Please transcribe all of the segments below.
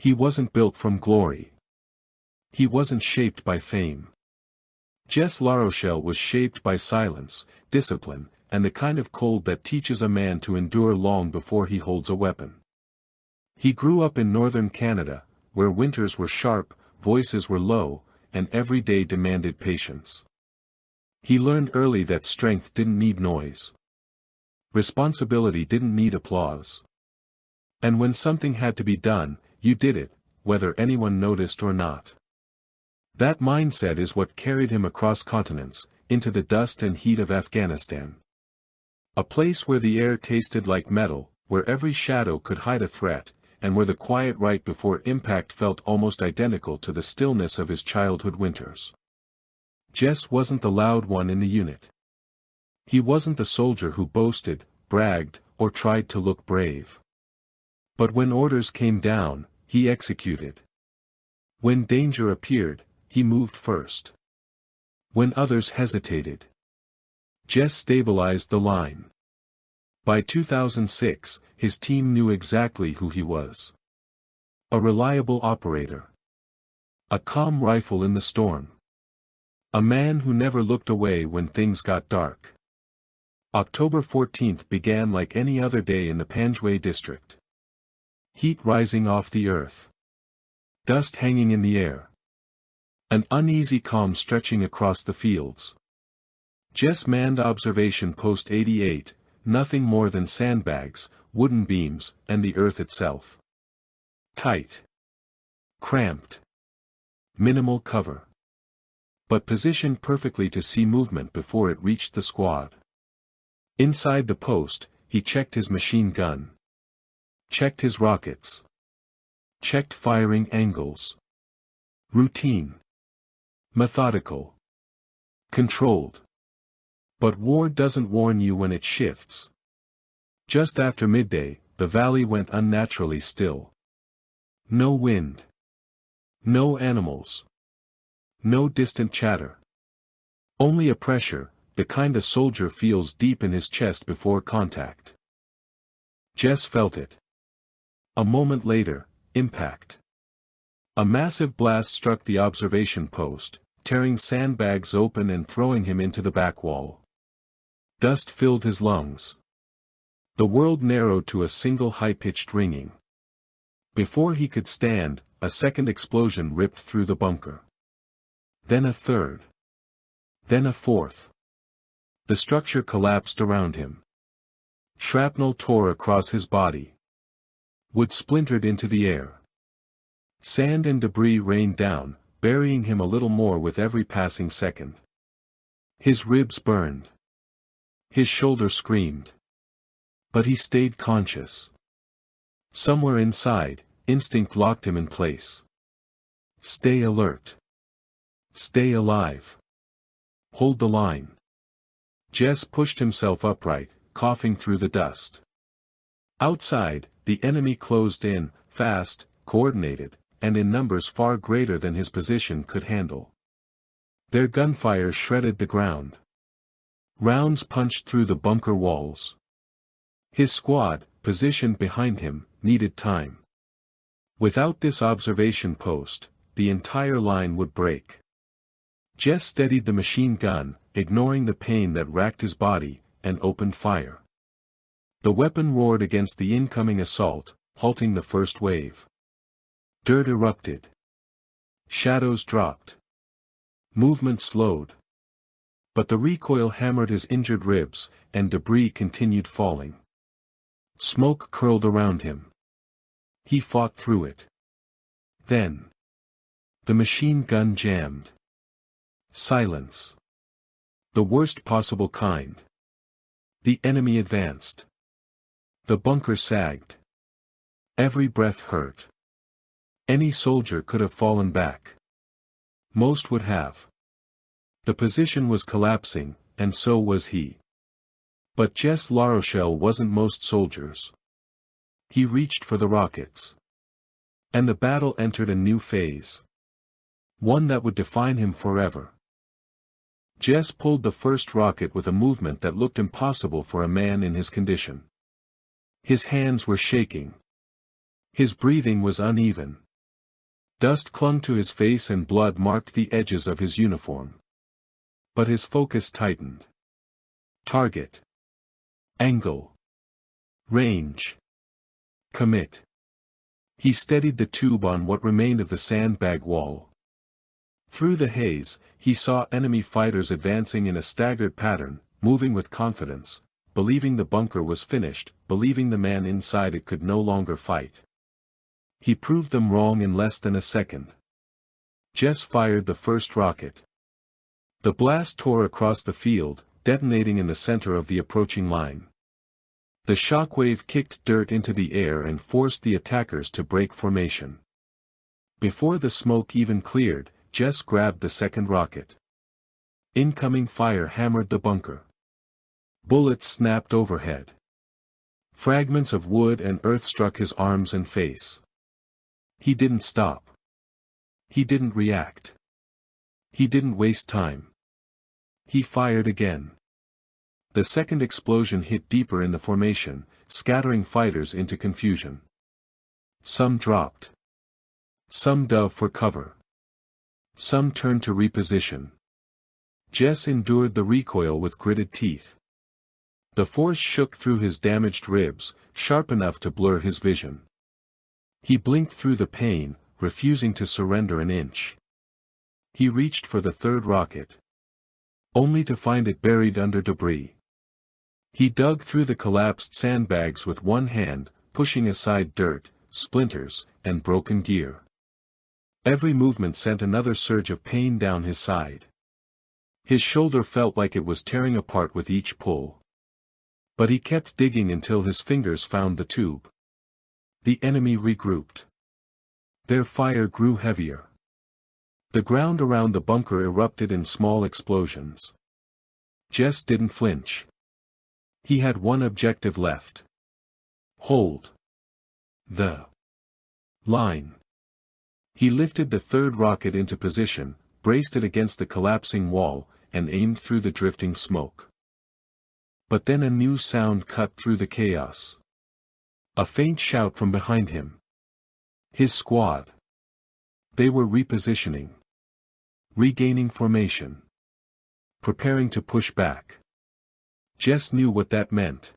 He wasn't built from glory. He wasn't shaped by fame. Jess Larochelle was shaped by silence, discipline, and the kind of cold that teaches a man to endure long before he holds a weapon. He grew up in northern Canada, where winters were sharp, voices were low, and every day demanded patience. He learned early that strength didn't need noise. Responsibility didn't need applause. And when something had to be done, you did it, whether anyone noticed or not. That mindset is what carried him across continents, into the dust and heat of Afghanistan. A place where the air tasted like metal, where every shadow could hide a threat, and where the quiet right before impact felt almost identical to the stillness of his childhood winters. Jess wasn't the loud one in the unit. He wasn't the soldier who boasted, bragged, or tried to look brave. But when orders came down, he executed. When danger appeared, he moved first. When others hesitated, Jess stabilized the line. By 2006, his team knew exactly who he was. A reliable operator. A calm rifle in the storm. A man who never looked away when things got dark. October 14th began like any other day in the Pashmul district. Heat rising off the earth. Dust hanging in the air. An uneasy calm stretching across the fields. Jess manned observation post 88, nothing more than sandbags, wooden beams, and the earth itself. Tight. Cramped. Minimal cover. But positioned perfectly to see movement before it reached the squad. Inside the post, he checked his machine gun. Checked his rockets. Checked firing angles. Routine. Methodical. Controlled. But war doesn't warn you when it shifts. Just after midday, the valley went unnaturally still. No wind. No animals. No distant chatter. Only a pressure, the kind a soldier feels deep in his chest before contact. Jess felt it. A moment later, impact. A massive blast struck the observation post, tearing sandbags open and throwing him into the back wall. Dust filled his lungs. The world narrowed to a single high-pitched ringing. Before he could stand, a second explosion ripped through the bunker. Then a third. Then a fourth. The structure collapsed around him. Shrapnel tore across his body. Wood splintered into the air. Sand and debris rained down, burying him a little more with every passing second. His ribs burned. His shoulder screamed. But he stayed conscious. Somewhere inside, instinct locked him in place. Stay alert. Stay alive. Hold the line. Jess pushed himself upright, coughing through the dust. Outside, the enemy closed in, fast, coordinated, and in numbers far greater than his position could handle. Their gunfire shredded the ground. Rounds punched through the bunker walls. His squad, positioned behind him, needed time. Without this observation post, the entire line would break. Jess steadied the machine gun, ignoring the pain that racked his body, and opened fire. The weapon roared against the incoming assault, halting the first wave. Dirt erupted. Shadows dropped. Movement slowed. But the recoil hammered his injured ribs, and debris continued falling. Smoke curled around him. He fought through it. Then, the machine gun jammed. Silence. The worst possible kind. The enemy advanced. The bunker sagged. Every breath hurt. Any soldier could have fallen back. Most would have. The position was collapsing, and so was he. But Jess Larochelle wasn't most soldiers. He reached for the rockets. And the battle entered a new phase. One that would define him forever. Jess pulled the first rocket with a movement that looked impossible for a man in his condition. His hands were shaking. His breathing was uneven. Dust clung to his face and blood marked the edges of his uniform. But his focus tightened. Target. Angle. Range. Commit. He steadied the tube on what remained of the sandbag wall. Through the haze, he saw enemy fighters advancing in a staggered pattern, moving with confidence, believing the bunker was finished, believing the man inside it could no longer fight. He proved them wrong in less than a second. Jess fired the first rocket. The blast tore across the field, detonating in the center of the approaching line. The shockwave kicked dirt into the air and forced the attackers to break formation. Before the smoke even cleared, Jess grabbed the second rocket. Incoming fire hammered the bunker. Bullets snapped overhead. Fragments of wood and earth struck his arms and face. He didn't stop. He didn't react. He didn't waste time. He fired again. The second explosion hit deeper in the formation, scattering fighters into confusion. Some dropped. Some dove for cover. Some turned to reposition. Jess endured the recoil with gritted teeth. The force shook through his damaged ribs, sharp enough to blur his vision. He blinked through the pain, refusing to surrender an inch. He reached for the third rocket. Only to find it buried under debris. He dug through the collapsed sandbags with one hand, pushing aside dirt, splinters, and broken gear. Every movement sent another surge of pain down his side. His shoulder felt like it was tearing apart with each pull. But he kept digging until his fingers found the tube. The enemy regrouped. Their fire grew heavier. The ground around the bunker erupted in small explosions. Jess didn't flinch. He had one objective left. Hold the line. He lifted the third rocket into position, braced it against the collapsing wall, and aimed through the drifting smoke. But then a new sound cut through the chaos. A faint shout from behind him. His squad. They were repositioning. Regaining formation. Preparing to push back. Jess knew what that meant.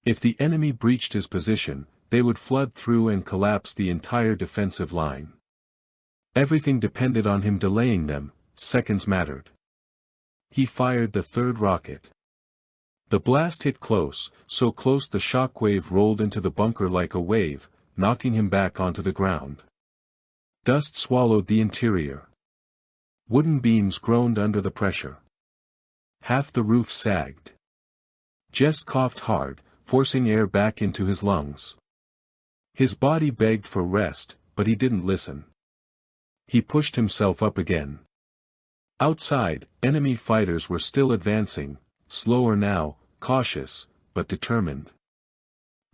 If the enemy breached his position, they would flood through and collapse the entire defensive line. Everything depended on him delaying them, seconds mattered. He fired the third rocket. The blast hit close, so close the shockwave rolled into the bunker like a wave, knocking him back onto the ground. Dust swallowed the interior. Wooden beams groaned under the pressure. Half the roof sagged. Jess coughed hard, forcing air back into his lungs. His body begged for rest, but he didn't listen. He pushed himself up again. Outside, enemy fighters were still advancing, slower now, cautious, but determined.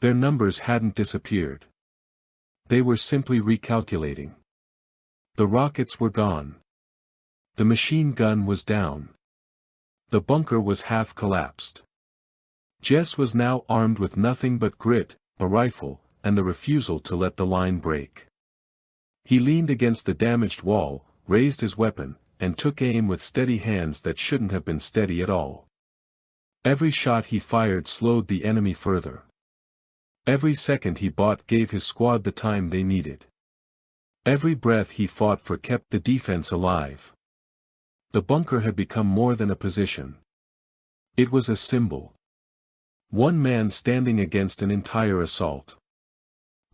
Their numbers hadn't disappeared. They were simply recalculating. The rockets were gone. The machine gun was down. The bunker was half collapsed. Jess was now armed with nothing but grit, a rifle, and the refusal to let the line break. He leaned against the damaged wall, raised his weapon, and took aim with steady hands that shouldn't have been steady at all. Every shot he fired slowed the enemy further. Every second he bought gave his squad the time they needed. Every breath he fought for kept the defense alive. The bunker had become more than a position. It was a symbol. One man standing against an entire assault.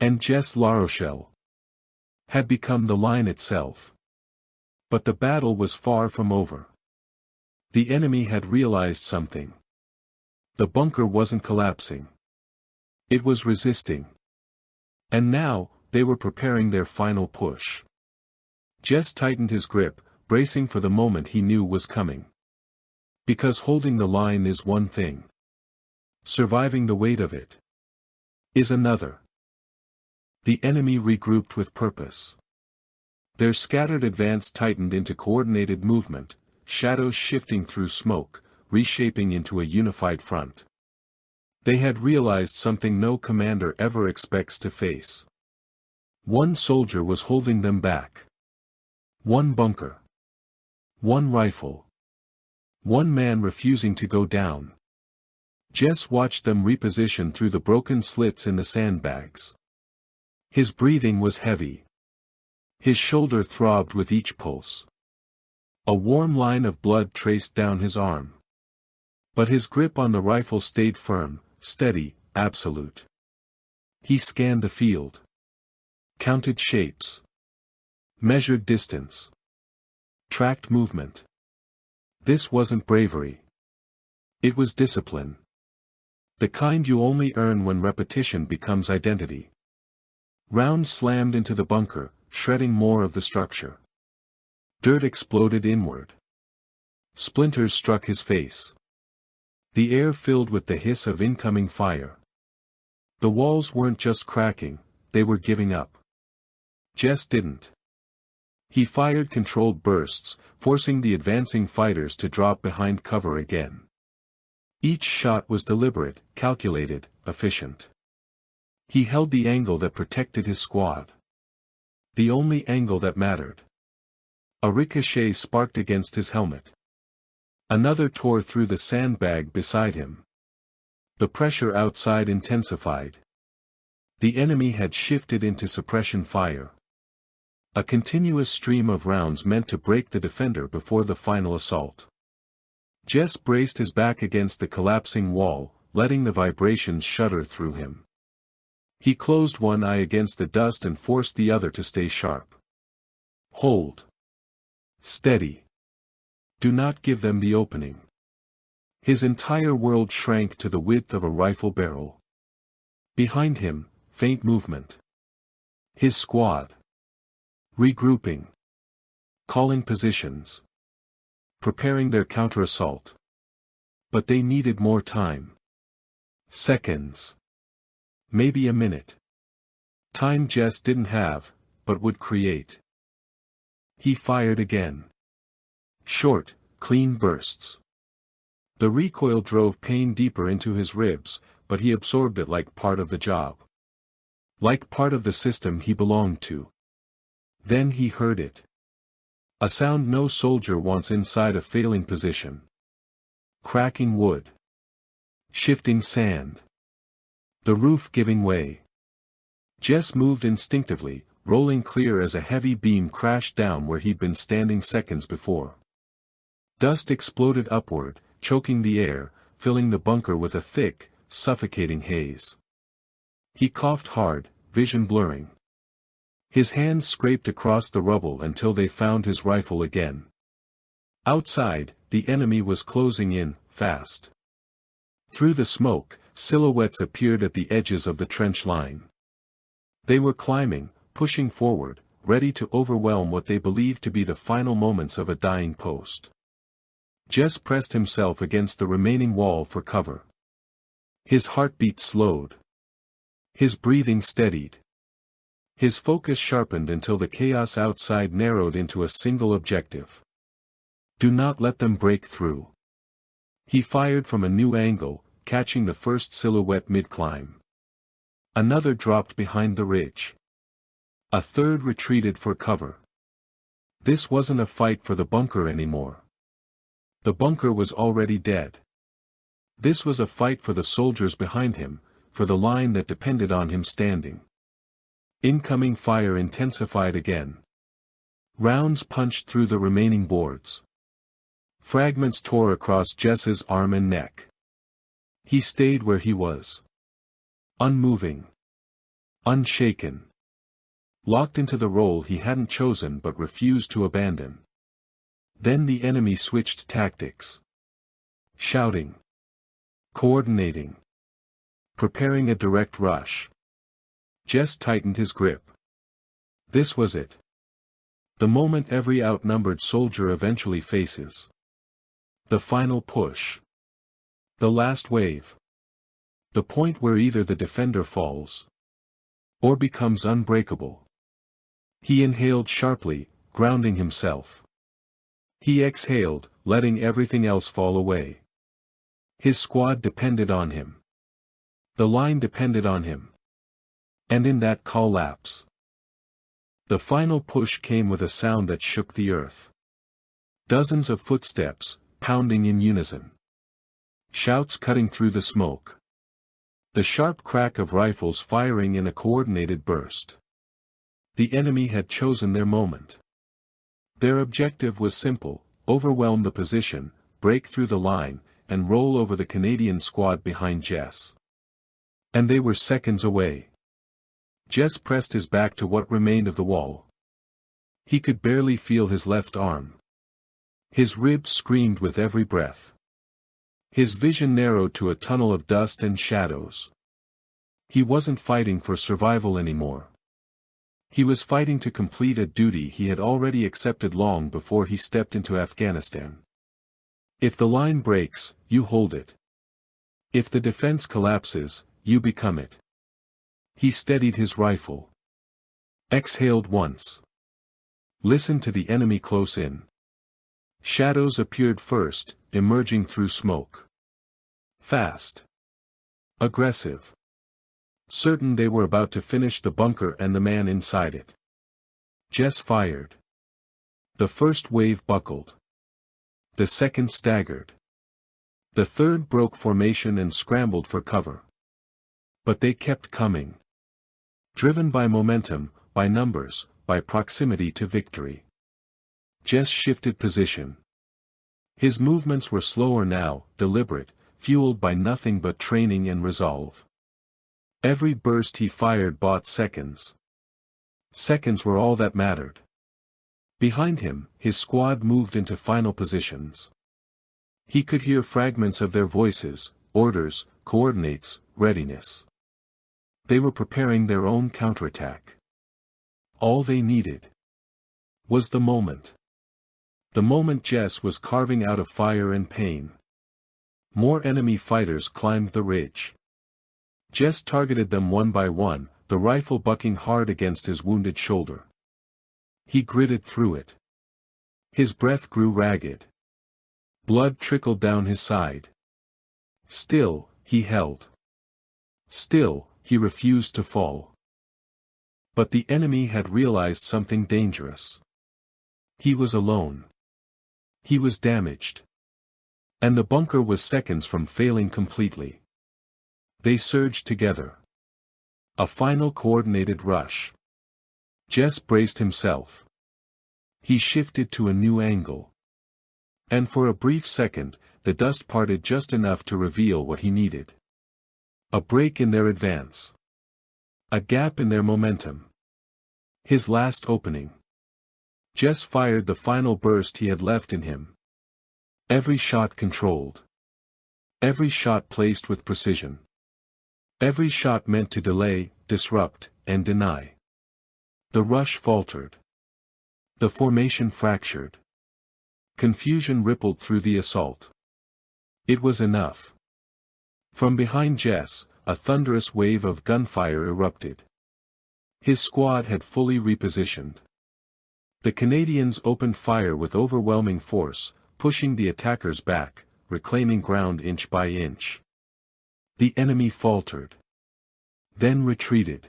And Jess Larochelle had become the line itself. But the battle was far from over. The enemy had realized something. The bunker wasn't collapsing. It was resisting. And now, they were preparing their final push. Jess tightened his grip, bracing for the moment he knew was coming. Because holding the line is one thing. Surviving the weight of it is another. The enemy regrouped with purpose. Their scattered advance tightened into coordinated movement, shadows shifting through smoke, reshaping into a unified front. They had realized something no commander ever expects to face. One soldier was holding them back. One bunker. One rifle. One man refusing to go down. Jess watched them reposition through the broken slits in the sandbags. His breathing was heavy. His shoulder throbbed with each pulse. A warm line of blood traced down his arm. But his grip on the rifle stayed firm, steady, absolute. He scanned the field. Counted shapes. Measured distance. Tracked movement. This wasn't bravery. It was discipline. The kind you only earn when repetition becomes identity. Rounds slammed into the bunker, shredding more of the structure. Dirt exploded inward. Splinters struck his face. The air filled with the hiss of incoming fire. The walls weren't just cracking, they were giving up. Jess didn't. He fired controlled bursts, forcing the advancing fighters to drop behind cover again. Each shot was deliberate, calculated, efficient. He held the angle that protected his squad. The only angle that mattered. A ricochet sparked against his helmet. Another tore through the sandbag beside him. The pressure outside intensified. The enemy had shifted into suppression fire. A continuous stream of rounds meant to break the defender before the final assault. Jess braced his back against the collapsing wall, letting the vibrations shudder through him. He closed one eye against the dust and forced the other to stay sharp. Hold. Steady. Do not give them the opening. His entire world shrank to the width of a rifle barrel. Behind him, faint movement. His squad. Regrouping. Calling positions. Preparing their counter-assault. But they needed more time. Seconds. Maybe a minute. Time Jess didn't have, but would create. He fired again. Short, clean bursts. The recoil drove pain deeper into his ribs, but he absorbed it like part of the job. Like part of the system he belonged to. Then he heard it. A sound no soldier wants inside a failing position. Cracking wood. Shifting sand. The roof giving way. Jess moved instinctively, rolling clear as a heavy beam crashed down where he'd been standing seconds before. Dust exploded upward, choking the air, filling the bunker with a thick, suffocating haze. He coughed hard, vision blurring. His hands scraped across the rubble until they found his rifle again. Outside, the enemy was closing in, fast. Through the smoke, silhouettes appeared at the edges of the trench line. They were climbing, pushing forward, ready to overwhelm what they believed to be the final moments of a dying post. Jess pressed himself against the remaining wall for cover. His heartbeat slowed. His breathing steadied. His focus sharpened until the chaos outside narrowed into a single objective. Do not let them break through. He fired from a new angle, catching the first silhouette mid-climb. Another dropped behind the ridge. A third retreated for cover. This wasn't a fight for the bunker anymore. The bunker was already dead. This was a fight for the soldiers behind him, for the line that depended on him standing. Incoming fire intensified again. Rounds punched through the remaining boards. Fragments tore across Jess's arm and neck. He stayed where he was. Unmoving. Unshaken. Locked into the role he hadn't chosen but refused to abandon. Then the enemy switched tactics. Shouting. Coordinating. Preparing a direct rush. Jess tightened his grip. This was it. The moment every outnumbered soldier eventually faces. The final push. The last wave. The point where either the defender falls or becomes unbreakable. He inhaled sharply, grounding himself. He exhaled, letting everything else fall away. His squad depended on him. The line depended on him. And in that collapse, The final push came with a sound that shook the earth. Dozens of footsteps, pounding in unison. Shouts cutting through the smoke. The sharp crack of rifles firing in a coordinated burst. The enemy had chosen their moment. Their objective was simple: overwhelm the position, break through the line, and roll over the Canadian squad behind Jess. And they were seconds away. Jess pressed his back to what remained of the wall. He could barely feel his left arm. His ribs screamed with every breath. His vision narrowed to a tunnel of dust and shadows. He wasn't fighting for survival anymore. He was fighting to complete a duty he had already accepted long before he stepped into Afghanistan. If the line breaks, you hold it. If the defense collapses, you become it. He steadied his rifle. Exhaled once. Listened to the enemy close in. Shadows appeared first, emerging through smoke. Fast. Aggressive. Certain they were about to finish the bunker and the man inside it. Jess fired. The first wave buckled. The second staggered. The third broke formation and scrambled for cover. But they kept coming. Driven by momentum, by numbers, by proximity to victory. Jess shifted position. His movements were slower now, deliberate, fueled by nothing but training and resolve. Every burst he fired bought seconds. Seconds were all that mattered. Behind him, his squad moved into final positions. He could hear fragments of their voices, orders, coordinates, readiness. They were preparing their own counterattack. All they needed was the moment. The moment Jess was carving out of fire and pain. More enemy fighters climbed the ridge. Jess targeted them one by one, the rifle bucking hard against his wounded shoulder. He gritted through it. His breath grew ragged. Blood trickled down his side. Still, he held. Still, he refused to fall. But the enemy had realized something dangerous. He was alone. He was damaged. And the bunker was seconds from failing completely. They surged together. A final coordinated rush. Jess braced himself. He shifted to a new angle. And for a brief second, the dust parted just enough to reveal what he needed. A break in their advance. A gap in their momentum. His last opening. Jess fired the final burst he had left in him. Every shot controlled. Every shot placed with precision. Every shot meant to delay, disrupt, and deny. The rush faltered. The formation fractured. Confusion rippled through the assault. It was enough. From behind Jess, a thunderous wave of gunfire erupted. His squad had fully repositioned. The Canadians opened fire with overwhelming force, pushing the attackers back, reclaiming ground inch by inch. The enemy faltered. Then retreated.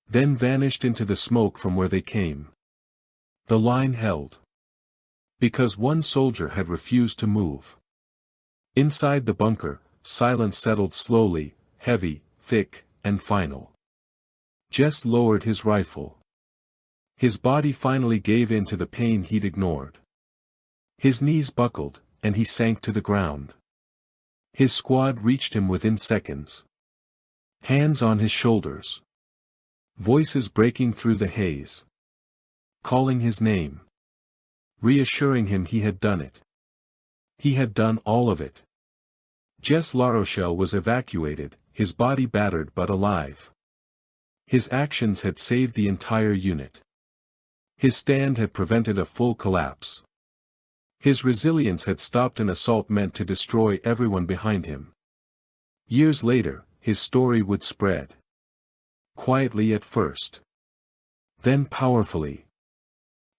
Then vanished into the smoke from where they came. The line held. Because one soldier had refused to move. Inside the bunker, silence settled slowly, heavy, thick, and final. Jess lowered his rifle. His body finally gave in to the pain he'd ignored. His knees buckled, and he sank to the ground. His squad reached him within seconds. Hands on his shoulders. Voices breaking through the haze. Calling his name. Reassuring him he had done it. He had done all of it. Jess Larochelle was evacuated, his body battered but alive. His actions had saved the entire unit. His stand had prevented a full collapse. His resilience had stopped an assault meant to destroy everyone behind him. Years later, his story would spread. Quietly at first. Then powerfully.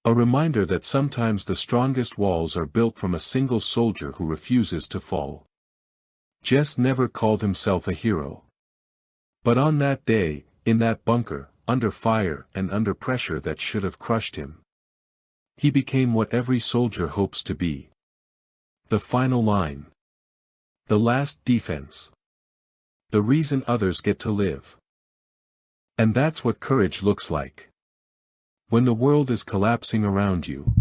A reminder that sometimes the strongest walls are built from a single soldier who refuses to fall. Jess never called himself a hero. But on that day, in that bunker, under fire and under pressure that should have crushed him. He became what every soldier hopes to be. The final line. The last defense. The reason others get to live. And that's what courage looks like. When the world is collapsing around you,